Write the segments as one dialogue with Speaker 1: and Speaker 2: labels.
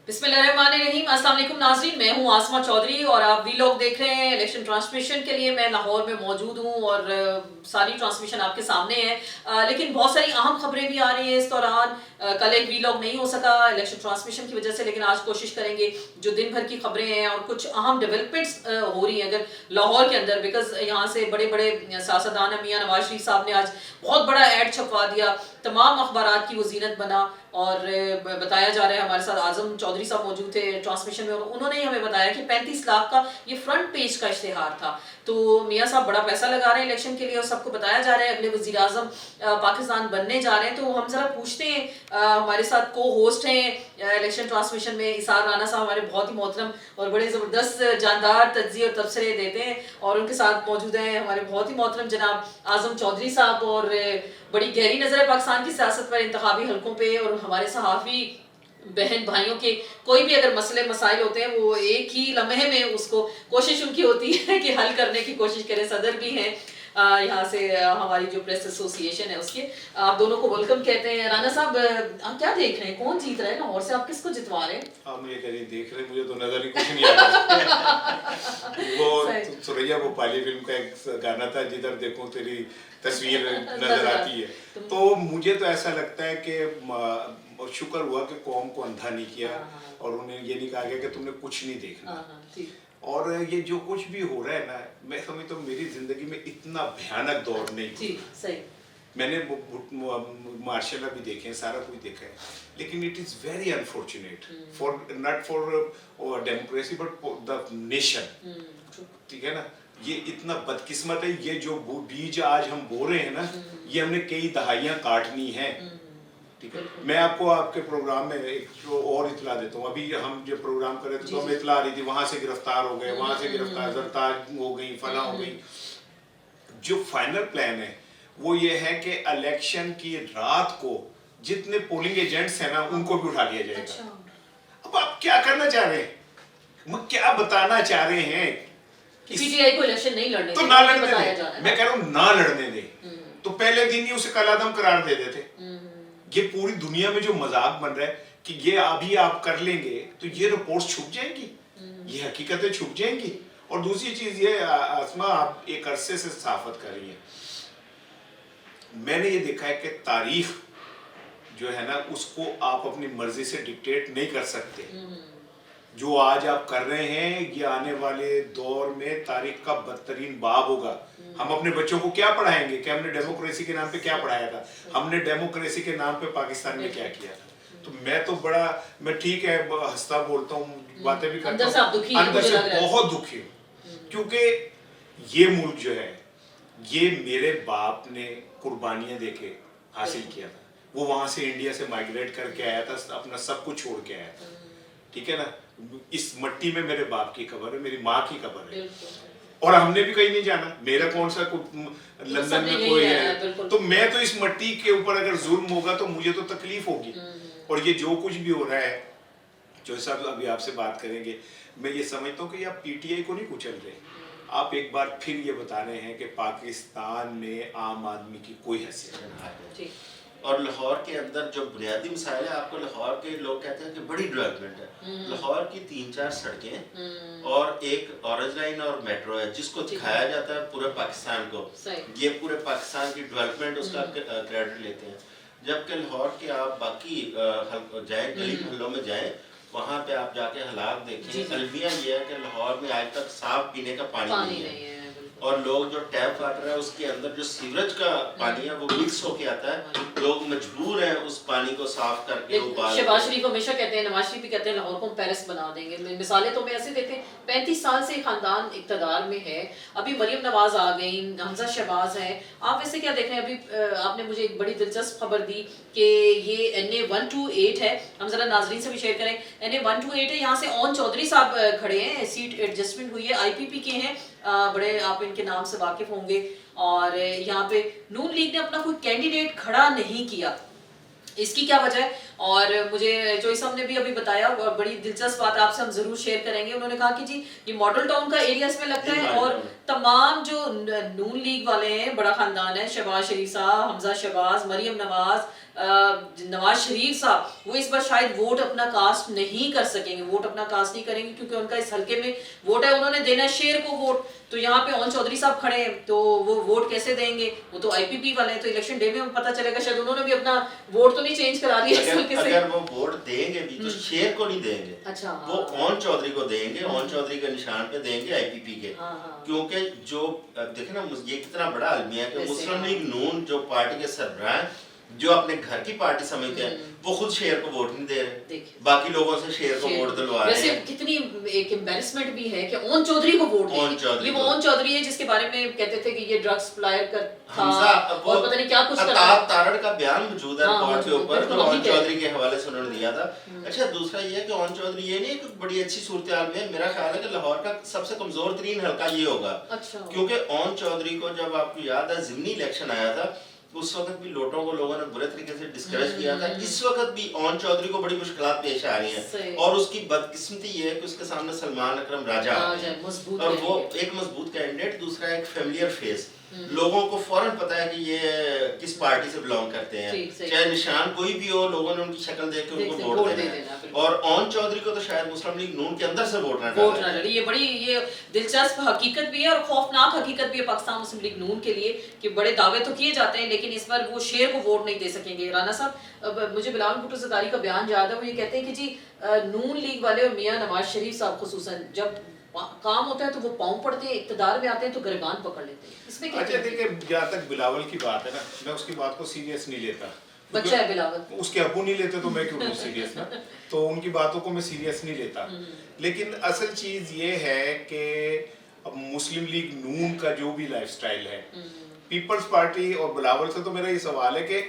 Speaker 1: बिस्मिल्लाहिर्रहमानिर्रहीम। अस्सलाम वालेकुम नाज़रीन, मैं हूँ आसमा चौधरी और आप वी लोग देख रहे हैं इलेक्शन ट्रांसमिशन के लिए। मैं लाहौर में मौजूद हूँ और सारी ट्रांसमिशन आपके सामने है, लेकिन बहुत सारी अहम खबरें भी आ रही हैं इस दौरान। कल एक वी लॉग नहीं हो सका इलेक्शन ट्रांसमिशन की वजह से, लेकिन आज कोशिश करेंगे जो दिन भर की खबरें हैं और कुछ अहम डेवलपमेंट्स हो रही हैं अगर लाहौर के अंदर, बिकॉज यहाँ से बड़े बड़े सियासतदान मियाँ नवाज शरीफ साहब ने आज बहुत बड़ा ऐड छपवा दिया, तमाम अखबारात की वो जीनत बना। और बताया जा रहा है, हमारे साथ आजम चौधरी साहब मौजूद थे ट्रांसमिशन में, उन्होंने हमें बताया कि 35 लाख का ये फ्रंट पेज का इश्तेहार था। तो मियाँ साहब बड़ा पैसा लगा रहे हैं इलेक्शन के लिए और सबको बताया जा रहा है अगले वजीर आजम पाकिस्तान बनने जा रहे हैं। तो हम जरा पूछते हैं, हमारे साथ को होस्ट हैं इलेक्शन ट्रांसमिशन में इसार राना साहब, हमारे बहुत ही मोहतरम और बड़े ज़बरदस्त जानदार तज्ज़िये और तबसरे देते हैं, और उनके साथ मौजूद हैं हमारे बहुत ही मोहतरम जनाब आजम चौधरी साहब, और बड़ी गहरी नज़र है पाकिस्तान की सियासत पर, इंतखाबी हलकों पे, और हमारे सहाफ़ी बहन भाइयों के कोई भी अगर मसले मसाइल होते हैं वो एक ही लम्हे में उसको कोशिश उनकी होती है कि हल करने की कोशिश करें। सदर भी हैं यहाँ से हमारी जो प्रेस एसोसिएशन है उसके, आप दोनों को वेलकम कहते हैं। राना साहब, आप क्या देख रहे हैं, कौन जीत रहा है लाहौर से, आप किसको जितवा रहे हैं?
Speaker 2: हम ये कहीं देख रहे हैं, मुझे तो नजर ही कुछ नहीं आ रहा। वो सुरैया भोपाली फिल्म का एक गाना था, जिधर देखो तेरी तस्वीर नजर आती है। तो मुझे तो ऐसा लगता है कि शुक्र हुआ कि कौम को अंधा नहीं किया और उन्हें ये नहीं कहा गया कि तुमने कुछ नहीं देखना। और ये जो कुछ भी हो रहा है ना, मैं समझता हूँ मेरी जिंदगी में इतना भयानक दौर नहीं
Speaker 1: जी, सही।
Speaker 2: मैंने मार्शल भी देखे हैं, सारा कुछ देखा है, लेकिन it is very unfortunate for not for democracy but the nation. ठीक है ना, ये इतना बदकिस्मत है, ये जो बीज आज हम बो रहे हैं ना, ये हमने कई दहाइयां काटनी है। ठीक है, मैं आपको आपके प्रोग्राम में एक जो और इतला देता हूँ। अभी हम जब प्रोग्राम कर रहे थे तो हमें इतला आ रही थी, वहां से गिरफ्तार हो गए, वहां से गिरफ्तार जरताज हो गई, फला हो गई। जो फाइनल प्लान है वो ये है कि इलेक्शन की रात को जितने पोलिंग एजेंट्स हैं ना, उनको भी उठा लिया जाएगा। अच्छा। अब आप क्या करना चाह रहे हैं, क्या बताना चाह रहे हैं?
Speaker 1: पीटीआई को इलेक्शन नहीं लड़ने
Speaker 2: तो ना लड़ने दें, मैं कह रहा हूँ ना लड़ने दें। तो पहले दिन ही उसे कलादम करार दे देते। ये पूरी दुनिया में जो मजाक बन रहा है कि ये अभी आप कर लेंगे तो ये रिपोर्ट्स छुप जाएंगी, ये हकीकतें छुप जाएंगी। और दूसरी चीज ये आसमा, आप एक अरसे से सहाफत कर रही है, मैंने ये देखा है कि तारीख जो है ना, उसको आप अपनी मर्जी से डिक्टेट नहीं कर सकते। जो आज आप कर रहे हैं, ये आने वाले दौर में तारीख का बदतरीन बाब होगा। हम अपने बच्चों को क्या पढ़ाएंगे कि हमने डेमोक्रेसी के नाम पे क्या पढ़ाया था, हमने डेमोक्रेसी के नाम पे पाकिस्तान में क्या किया था। तो मैं ठीक है, हंसता बोलता हूँ, बातें भी करता हूँ, अंदर से बहुत दुखी हूँ, क्योंकि ये मुल्क जो है, ये मेरे बाप ने कुर्बानियां देके हासिल किया था। वो वहां से इंडिया से माइग्रेट करके आया था, अपना सब कुछ छोड़ के आया था। ठीक है ना, इस मट्टी में मेरे बाप की कब्र है, मेरी माँ की कब्र है, और हमने भी कहीं नहीं जाना। मेरा कौन सा लंदन में कोई है, तो मैं तो इस मट्टी के ऊपर अगर जुल्म होगा तो मुझे तो तकलीफ होगी। और ये जो कुछ भी हो रहा है, जो सब अभी आपसे बात करेंगे, मैं ये समझता हूँ कि आप पीटीआई को नहीं कुचल रहे, आप एक बार फिर ये बता रहे हैं कि पाकिस्तान में आम आदमी की कोई हैसियत नहीं।
Speaker 3: और लाहौर के अंदर जो बुनियादी मिसाइल है, आपको लाहौर के लोग कहते हैं कि बड़ी डेवलपमेंट है। लाहौर की 3-4 सड़कें और एक ऑरेंज लाइन और मेट्रो है, जिसको दिखाया जाता है पूरे पाकिस्तान को, ये पूरे पाकिस्तान की डेवलपमेंट उसका क्रेडिट लेते हैं। जबकि लाहौर के आप बाकी जाएं, गली मोहल्लों में जाएं, वहाँ पे आप जाके हालात देखें। अलविया ये है कि लाहौर में आज तक साफ पीने का पानी नहीं है, और लोग जो टैप वाटर है उसके अंदर जो सीवरेज का पानी है वो मिक्स होके आता है। लोग मजबूर हैं उस पानी को साफ करके उबाल।
Speaker 1: शहबाज शरीफ हमेशा कहते हैं, नवाज शरीफ भी कहते हैं लाहौर को पेरिस बना देंगे। मिसालें तो मैं ऐसे देते हैं, 35 साल से खानदान इक़्तिदार में है, अभी मरियम नवाज आ गई, हमजा शहबाज है। आप वैसे क्या देख रहे हैं? अभी आपने मुझे एक बड़ी दिलचस्प खबर दी कि ये NA 128 है, हम जरा नाजरीन से भी शेयर करें। NA 128 है, यहाँ से ओन चौधरी साहब खड़े हैं, सीट एडजस्टमेंट हुई है, IPP के हैं, बड़े आप इनके नाम से वाकिफ होंगे। और यहाँ पे नून लीग ने अपना कोई कैंडिडेट खड़ा नहीं किया, इसकी क्या वजह है? और मुझे जोई साहब ने भी अभी बताया, बड़ी दिलचस्प बात आपसे हम जरूर शेयर करेंगे। उन्होंने कहा कि जी ये मॉडल टाउन का एरिया इसमें लगता है, और तमाम जो नून लीग वाले हैं, बड़ा खानदान है, शहबाज शरीफ साहब, हमजा शहबाज, मरियम नवाज, नवाज शरीफ साहब वो इस बार शायद वोट अपना कास्ट नहीं कर सकेंगे, वोट अपना कास्ट नहीं करेंगे क्योंकि उनका इस हल्के में वोट है, उन्होंने देना है शेर को वोट। तो यहाँ पे ओन चौधरी साहब खड़े हैं तो वो वोट कैसे देंगे, वो तो आईपीपी वाले हैं, तो इलेक्शन डे में पता चलेगा शायद उन्होंने भी अपना वोट तो नहीं चेंज करा दिया इस हल्के से।
Speaker 3: अगर वो वोट देंगे भी तो शेर को नहीं देंगे,
Speaker 1: अच्छा,
Speaker 3: वो ओन चौधरी को देंगे, ओन चौधरी के निशान पे देंगे आईपीपी के। क्योंकि जो देखे ना ये कितना बड़ा अलमिया है कि मुस्लिम लीग नून जो पार्टी के सरबराह हैं, जो अपने घर की पार्टी समझते हैं, वो खुद शेर को वोट नहीं दे रहे, बाकी लोगों से शेर को वोट दिलवा रहे हैं।
Speaker 1: कितनी एक एम्बैरेसमेंट भी है कि ओन चौधरी को वोट देंगे। ये वो ओन चौधरी है जिसके बारे में कहते थे कि ये ड्रग्स सप्लायर कर था और पता नहीं क्या कुछ कर रहा है।
Speaker 3: तारड़ का बयान मौजूद है बोर्ड के ऊपर जो ओन चौधरी के हवाले से उन्होंने दिया था। अच्छा, दूसरा ये है कि ओन चौधरी ये नहीं एक बड़ी अच्छी सूरत-ए-हाल में, मेरा ख्याल है कि लाहौर का सबसे कमजोर तरीन हल्का ये होगा। क्योंकि ओन चौधरी को जब आपको याद है ज़िमनी इलेक्शन आया था, उस वक्त भी लोगों ने बुरे तरीके से डिस्करेज किया था। इस वक्त भी ओन चौधरी को बड़ी मुश्किलात पेश आ रही हैं और उसकी बदकिस्मती ये है कि उसके सामने सलमान अकरम राजा और वो एक मजबूत कैंडिडेट, दूसरा एक फेमिलियर फेस, लोगों को फौरन पता है कि ये किस पार्टी से बिलोंग करते हैं, चाहे निशान कोई भी हो, लोगों ने उनकी शक्ल देख के उनको वोट देना है। और ओन चौधरी को तो शायद मुस्लिम लीग नून के अंदर से वोट ना डाले।
Speaker 1: ये बड़ी ये दिलचस्प हकीकत भी है और खौफनाक हकीकत भी है पाकिस्तान मुस्लिम लीग नून के लिए कि बड़े दावे तो किए जाते हैं लेकिन इस बार वो शेर को वोट नहीं दे सकेंगे। राना साहब, मुझे बिलावल भुट्टो ज़रदारी का बयान याद है, वो ये कहते हैं कि जी नून लीग वाले और मियां नवाज शरीफ साहब खुसूसन जब काम होता है तो वो पाँव पड़ते हैं, इक़्तिदार में आते हैं तो गिरबान पकड़ लेते हैं। इसमें क्या?
Speaker 2: अच्छा देखिए, जहाँ तक बिलावल की बात है ना, मैं उसकी बात को सीरियस नहीं लेता।
Speaker 1: बच्चा है बिलावल,
Speaker 2: उसके अबू नहीं लेते तो मैं क्यों लूं सीरियस ना, तो उनकी बातों को मैं सीरियस नहीं लेता। लेकिन असल चीज ये है कि अब मुस्लिम लीग नून का जो भी लाइफस्टाइल है, पीपल्स पार्टी और बिलावल से तो मेरा ये सवाल है कि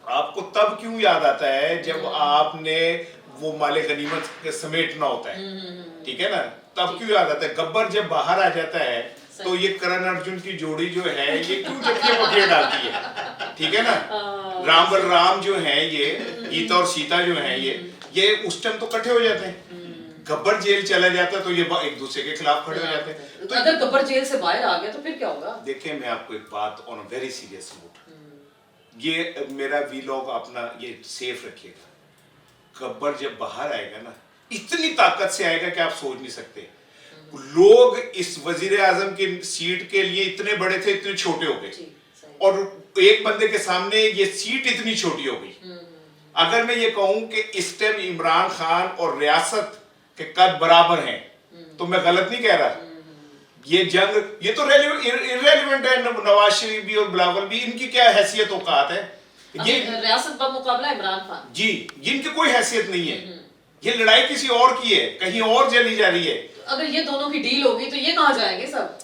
Speaker 2: आपको तब क्यों याद आता है जब आपने वो माले गनीमत समेटना होता है, ठीक है ना, तब क्यों याद आता है। गब्बर जब बाहर आ जाता है तो ये करण अर्जुन की जोड़ी जो है ये क्यों जखिया पखिया डालती है, ठीक है ना। राम बलराम जो है ये गीता और सीता जो है ये उस टाइम तो इकट्ठे हो जाते हैं। गब्बर जेल चला जाता है तो ये एक दूसरे के खिलाफ खड़े हो जाते हैं।
Speaker 1: तो अगर गब्बर जेल से बाहर आ गया तो फिर क्या होगा?
Speaker 2: देखिए, मैं आपको एक बात on a very serious note, ये मेरा वीलॉग अपना ये सेफ रखिएगा। गब्बर जब बाहर आएगा ना, इतनी ताकत से आएगा कि आप सोच नहीं सकते। लोग इस वजीर आजम की सीट के लिए इतने बड़े थे, इतने छोटे हो गए, और एक बंदे के सामने ये सीट इतनी छोटी हो गई। अगर मैं ये कहूं कि इस टाइम इमरान खान और रियासत के कद बराबर हैं तो मैं गलत नहीं कह रहा। ये जंग ये तो इररेलेवेंट है। नवाज शरीफ भी और बिलावल भी, इनकी क्या हैसियत औकात है? ये
Speaker 1: रियासत बमुकाबला इमरान खान
Speaker 2: जी, जिनकी कोई हैसियत नहीं है। ये लड़ाई किसी और की है, कहीं और चली जा रही है।
Speaker 1: अगर ये दोनों की डील होगी तो ये कहाँ जाएंगे सब?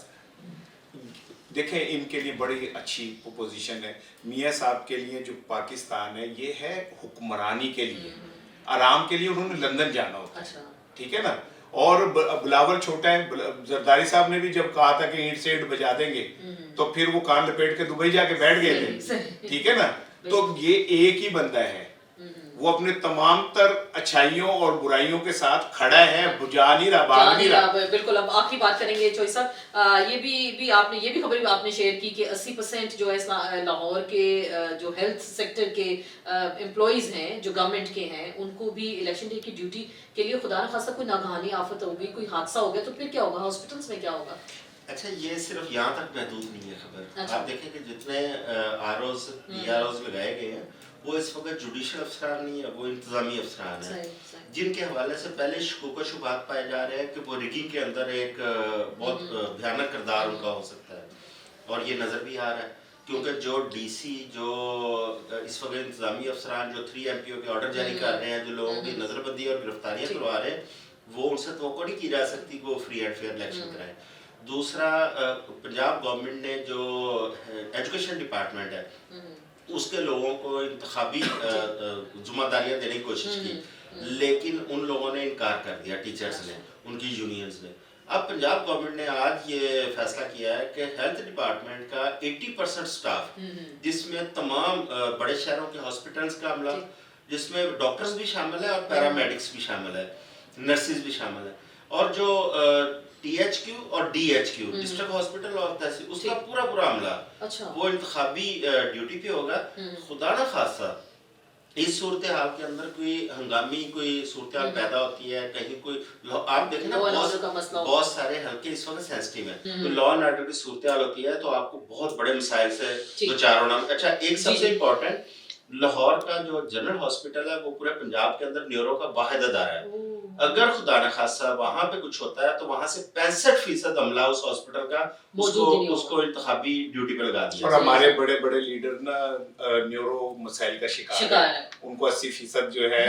Speaker 2: देखें, इनके लिए बड़ी अच्छी पोजीशन है। मियाँ साहब के लिए जो पाकिस्तान है ये है हुक्मरानी के लिए, आराम के लिए उन्होंने लंदन जाना होता है, ठीक है ना। और बिलावल छोटा है, जरदारी साहब ने भी जब कहा था कि ईंट से ईंट बजा देंगे तो फिर वो कान लपेट के दुबई जाके बैठ गए थे, ठीक है ना। तो ये एक ही बंदा है, वो अपने तमाम तर अच्छाइयों और बुराइयों के साथ खड़ा है, बुझा नहीं रहा, भाग नहीं रहा।
Speaker 1: बिल्कुल। अब आखिरी बात करेंगे चोई साहब, ये भी आपने ये भी खबर आपने शेयर की कि 80% जो है लाहौर के जो हेल्थ सेक्टर के एम्प्लॉइज हैं जो गवर्नमेंट के हैं, उनको भी इलेक्शन डे की ड्यूटी के लिए खुदा न खास्ता कोई नागहानी आफत होगी, कोई हादसा हो गया तो फिर क्या होगा? हॉस्पिटल्स में क्या होगा?
Speaker 3: अच्छा, ये सिर्फ यहाँ तक महदूद नहीं है खबर। आप देखें कि जितने आरओज लगाए गए हैं वो इस वक्त जुडिशल अफसरान नहीं है, वो इंतजामी अफसरान है, जिनके हवाले से पहले शुबा शुबात पाए जा रहे हैं कि वो रिगिंग के अंदर एक बहुत भयानक किरदार उनका हो सकता है। और ये नज़र भी आ रहा है क्योंकि जो डीसी जो इस वक्त इंतजामी अफसरान जो 3 MPO के ऑर्डर जारी कर रहे हैं, जो लोगों की नज़रबंदी और गिरफ्तारियाँ करवा रहे हैं, वो उनसे तवक्को नहीं की जा सकती कि वो फ्री एंड फेयर इलेक्शन कराएं। दूसरा, पंजाब गवर्नमेंट ने जो एजुकेशन डिपार्टमेंट है उसके लोगों को इंतखाबी जिम्मेदारियां देने की कोशिश की, लेकिन उन लोगों ने इनकार कर दिया, टीचर्स ने, उनकी यूनियंस ने। अब पंजाब गवर्नमेंट ने आज ये फैसला किया है कि हेल्थ डिपार्टमेंट का 80% स्टाफ, जिसमें तमाम बड़े शहरों के हॉस्पिटल्स का अमला, जिसमें डॉक्टर्स भी शामिल है और पैरामेडिक्स भी शामिल है, नर्सिस भी शामिल है, और जो THQ और DHQ डिस्ट्रिक्ट हॉस्पिटल और तहसील, उसका पूरा अमला, वो इंतखाबी ड्यूटी पे होगा। खुदा ना खासा इस सूरत हाल के अंदर कोई हंगामी कोई सूरत हाल पैदा होती है, कहीं कोई आप देखें ना
Speaker 1: लॉ एंड ऑर्डर का मसला होता
Speaker 3: बहुत सारे हल्के इस वक्त सेंसिटिव है, तो लॉ एंड ऑर्डर की सूरत हाल होती है तो आपको बहुत बड़े मसाइल से
Speaker 1: जी।
Speaker 3: दो चार होना। अच्छा, एक
Speaker 1: जी,
Speaker 3: सबसे
Speaker 1: जी।
Speaker 3: इम्पोर्टेंट, लाहौर का जो जनरल हॉस्पिटल है वो पूरे पंजाब के अंदर न्यूरो का वाहिद अदारा है।
Speaker 1: ओह,
Speaker 3: अगर खुदा न खासा वहां पे कुछ होता है तो वहां से 65% अमला उस हॉस्पिटल का
Speaker 1: मौजूद ही नहीं होगा।
Speaker 3: उसको इंतखाबी ड्यूटी पे लगा दिया।
Speaker 2: और हमारे बड़े बड़े लीडर ना न्यूरो मसाइल का शिकार
Speaker 1: शिकार
Speaker 2: है।
Speaker 1: है।
Speaker 2: उनको 80% जो है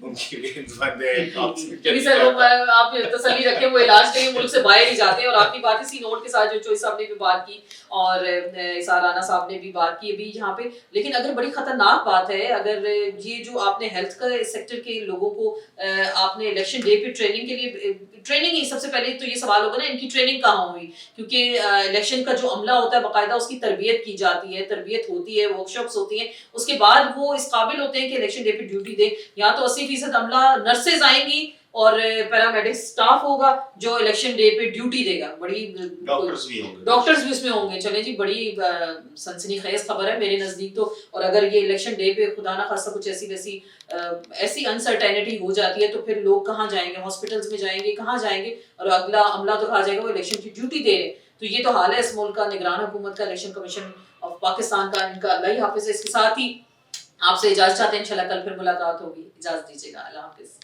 Speaker 2: उनकी वेन्स बंद है,
Speaker 1: क्योंकि सर वो आप तसल्ली रखें, वो इलाज के लिए मुल्क से बाहर ही जाते हैं। और आपकी बात इसी नोट के साथ जो चोई साहब ने भी बात की और इसार राना साहब ने भी बात की अभी यहाँ पे, लेकिन अगर बड़ी खतरनाक बात है, अगर ये जो आपने हेल्थ का सेक्टर के लोगों को आपने इलेक्शन डे पे ट्रेनिंग के लिए ट्रेनिंग ही, सबसे पहले तो ये सवाल होगा ना इनकी ट्रेनिंग कहाँ हुई, क्योंकि इलेक्शन का जो अमला होता है बाकायदा उसकी तरबियत की जाती है, तरबियत होती है, वर्कशॉप्स होती हैं, उसके बाद वो इस काबिल होते हैं कि इलेक्शन डे पे ड्यूटी दें। यहाँ तो 80% अमला नर्सेज आएंगी और पैरामेडिक स्टाफ होगा जो इलेक्शन डे पे ड्यूटी देगा। बड़ी
Speaker 3: डॉक्टर्स भी होंगे,
Speaker 1: डॉक्टर्स भी उसमें होंगे। चले जी, बड़ी सनसनीखेज खबर है मेरे नज़दीक तो। और अगर ये इलेक्शन डे पे खुदा ना खासा कुछ ऐसी वैसी ऐसी अनसर्टेनिटी हो जाती है तो फिर लोग कहाँ जाएंगे, हॉस्पिटल्स में जाएंगे, कहाँ जाएंगे, और अगला अमला तो कहा जाएगा वो इलेक्शन की ड्यूटी दे रहे। तो ये तो हाल है इस मुल्क का, निगरान हुकूमत का, इलेक्शन कमीशन ऑफ पाकिस्तान का। इनका अल्लाह ही हाफिज़ है। इसके साथ ही आपसे इजाज़त चाहते हैं, इंशाल्लाह कल फिर मुलाकात होगी। इजाज़त दीजिएगा, अल्लाह हाफिज़।